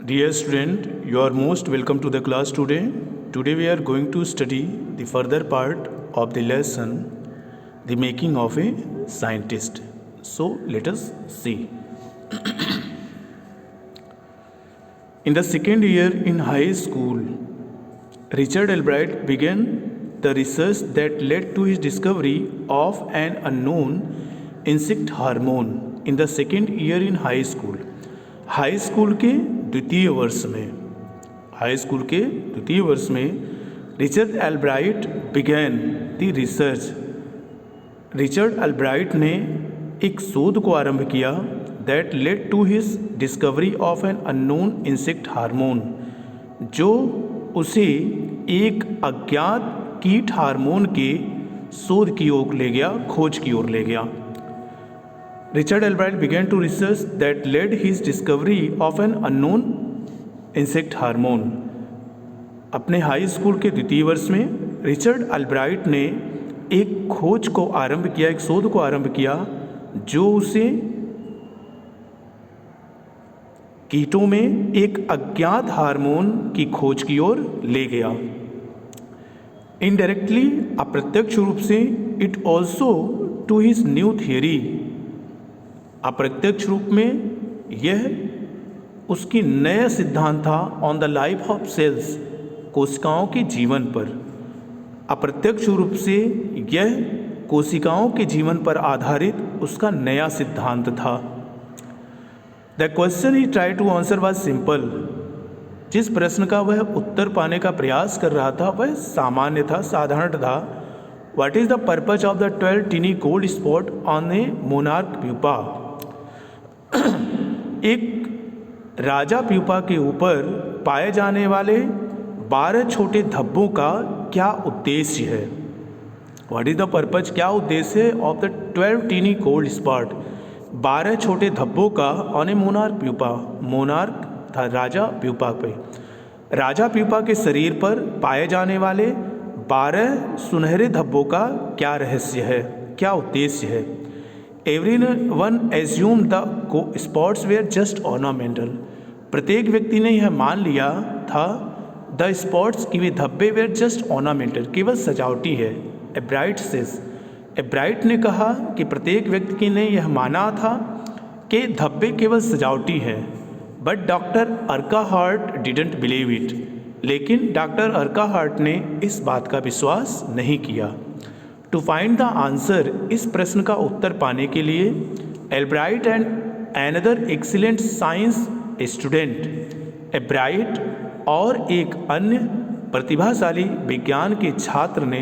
Dear student, you are most welcome to the class today. Today we are going to study the further part of the lesson, the making of a scientist. So let us see. In the second year in high school, Richard Albright began the research that led to his discovery of an unknown insect hormone in the second year in high school. High school के द्वितीय वर्ष में Richard Albright began the research. Richard Albright ने एक शोध को आरंभ किया that led to his discovery of an unknown insect hormone, जो उसे एक अज्ञात कीट हार्मोन के शोध की ओर ले गया, खोज की ओर ले गया। Richard Albright began to research that led his discovery of an unknown insect hormone. अपने हाई स्कूल के द्वितीय वर्ष में रिचर्ड एल्ब्राइट ने एक खोज को आरंभ किया, एक शोध को आरंभ किया जो उसे कीटों में एक अज्ञात हार्मोन की खोज की ओर ले गया। इनडायरेक्टली, अप्रत्यक्ष रूप से, it also to his new theory, अप्रत्यक्ष रूप में यह उसकी नया सिद्धांत था on the life of cells, कोशिकाओं के जीवन पर। अप्रत्यक्ष रूप से यह कोशिकाओं के जीवन पर आधारित उसका नया सिद्धांत था। The question he try to answer was simple, जिस प्रश्न का वह उत्तर पाने का प्रयास कर रहा था वह सामान्य था, साधारण था। What is the purpose of the 12 tiny gold spot on a monarch pupa? एक राजा प्यूपा के ऊपर पाए जाने वाले 12 छोटे धब्बों का क्या उद्देश्य है? व्हाट इज द पर्पज, क्या उद्देश्य है of the 12 tiny gold spot, 12 छोटे धब्बों का on a monarch pupa. Monarch था राजा प्यूपा पे। राजा प्यूपा के शरीर पर पाए जाने वाले 12 सुनहरे धब्बों का क्या रहस्य है, क्या उद्देश्य है? Everyone assumed the spots were just ornamental. प्रत्येक व्यक्ति ने यह मान लिया था द स्पॉट्स, कि वे धब्बे वेर जस्ट ऑर्नामेंटल, केवल सजावटी है। एब्राइट ने कहा कि प्रत्येक व्यक्ति ने यह माना था कि धब्बे केवल सजावटी है। But doctor Urquhart didn't believe it, लेकिन डॉक्टर अर्काहार्ट ने इस बात का विश्वास नहीं किया। टू फाइंड द आंसर, इस प्रश्न का उत्तर पाने के लिए Albright and another excellent science student, Ebright और एक अन्य प्रतिभाशाली विज्ञान के छात्र ने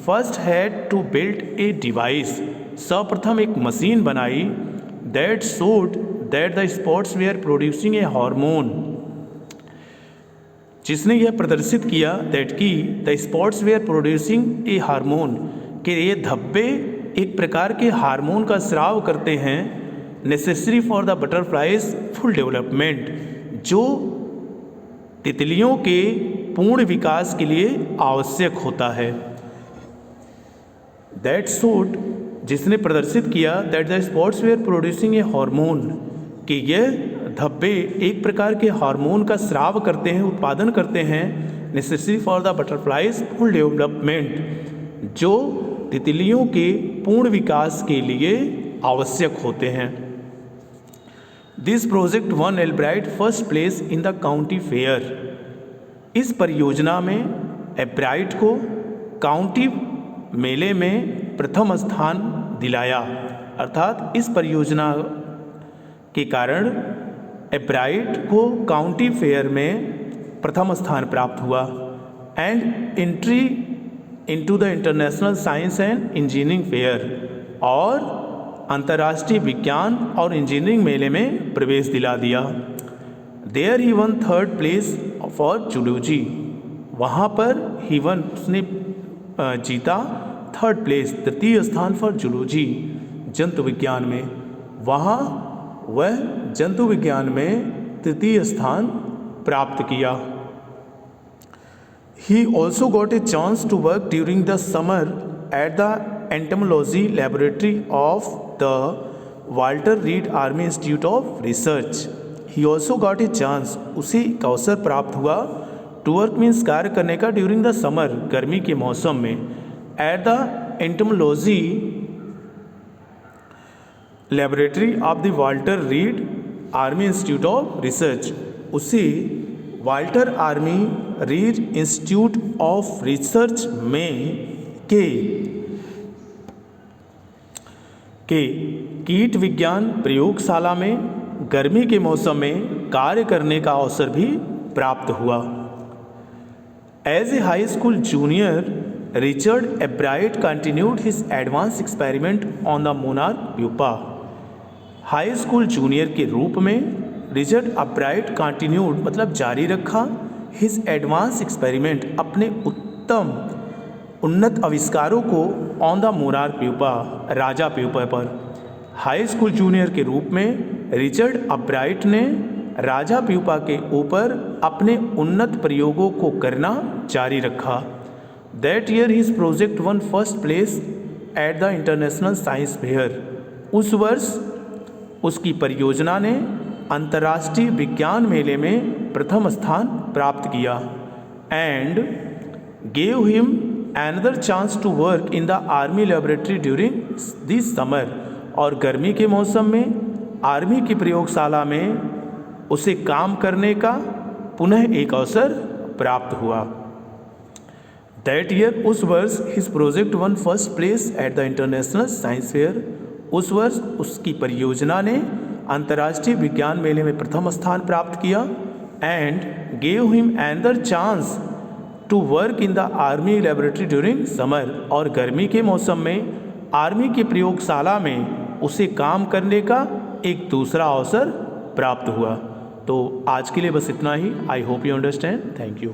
first had to build a device, सर्वप्रथम एक मशीन बनाई that showed that the spots were producing a hormone, जिसने यह प्रदर्शित किया दैट की the spots were producing a hormone, कि ये धब्बे एक प्रकार के हार्मोन का स्राव करते हैं, necessary for the butterflies full development, जो तितलियों के पूर्ण विकास के लिए आवश्यक होता है। दैट शोड, जिसने प्रदर्शित किया that the spots were producing a hormone, कि यह धब्बे एक प्रकार के हार्मोन का स्राव करते हैं, उत्पादन करते हैं, necessary for the butterflies full development, जो तितलियों के पूर्ण विकास के लिए आवश्यक होते हैं। This project one Albright first place in the county fair, इस परियोजना में एल्ब्राइट को काउंटी मेले में प्रथम स्थान दिलाया, अर्थात इस परियोजना के कारण एल्ब्राइट को काउंटी फेयर में प्रथम स्थान प्राप्त हुआ। And entry into the international science and engineering fair, और अंतर्राष्ट्रीय विज्ञान और इंजीनियरिंग मेले में प्रवेश दिला दिया। There he won third place for zoology, वहाँ पर ही वन, उसने जीता थर्ड प्लेस, तृतीय स्थान फॉर जूलॉजी, जंतु विज्ञान में। वहाँ वह जंतु विज्ञान में तृतीय स्थान प्राप्त किया। He also got a chance to work during the summer at the entomology laboratory of the Walter Reed Army Institute of Research. He also got a chance, उसे एक अवसर प्राप्त हुआ, टू वर्क मीन्स कार्य करने का, ड्यूरिंग द समर, गर्मी के मौसम में, at the entomology laboratory of the Walter Reed Army Institute of Research, उसे Walter Army Reed Institute of Research में के कीट विज्ञान प्रयोगशाला में गर्मी के मौसम में कार्य करने का अवसर भी प्राप्त हुआ। As a high school junior, Richard Ebright continued his advance experiment on the monarch pupa. High school junior के रूप में रिचर्ड एब्राइट कंटिन्यूड मतलब जारी रखा, हिज एडवांस एक्सपेरिमेंट अपने उन्नत आविष्कारों को, on the monarch pupa Raja pupa पर। हाई स्कूल जूनियर के रूप में रिचर्ड एब्राइट ने राजा प्यूपा के ऊपर अपने उन्नत प्रयोगों को करना जारी रखा। That year his project one first place at the international science fair, उस वर्ष उसकी परियोजना ने अंतर्राष्ट्रीय विज्ञान मेले में प्रथम स्थान प्राप्त किया। And gave him another chance to work in the army laboratory during this summer, और गर्मी के मौसम में आर्मी की प्रयोगशाला में उसे काम करने का पुनः एक अवसर प्राप्त हुआ। दैट ईयर, उस वर्ष, his project one first place at the international science fair, उस वर्ष उसकी परियोजना ने अंतर्राष्ट्रीय विज्ञान मेले में प्रथम स्थान प्राप्त किया। And gave him another chance to work in the army laboratory during summer, और गर्मी के मौसम में आर्मी की प्रयोगशाला में उसे काम करने का एक दूसरा अवसर प्राप्त हुआ। तो आज के लिए बस इतना ही। I hope you understand. Thank you.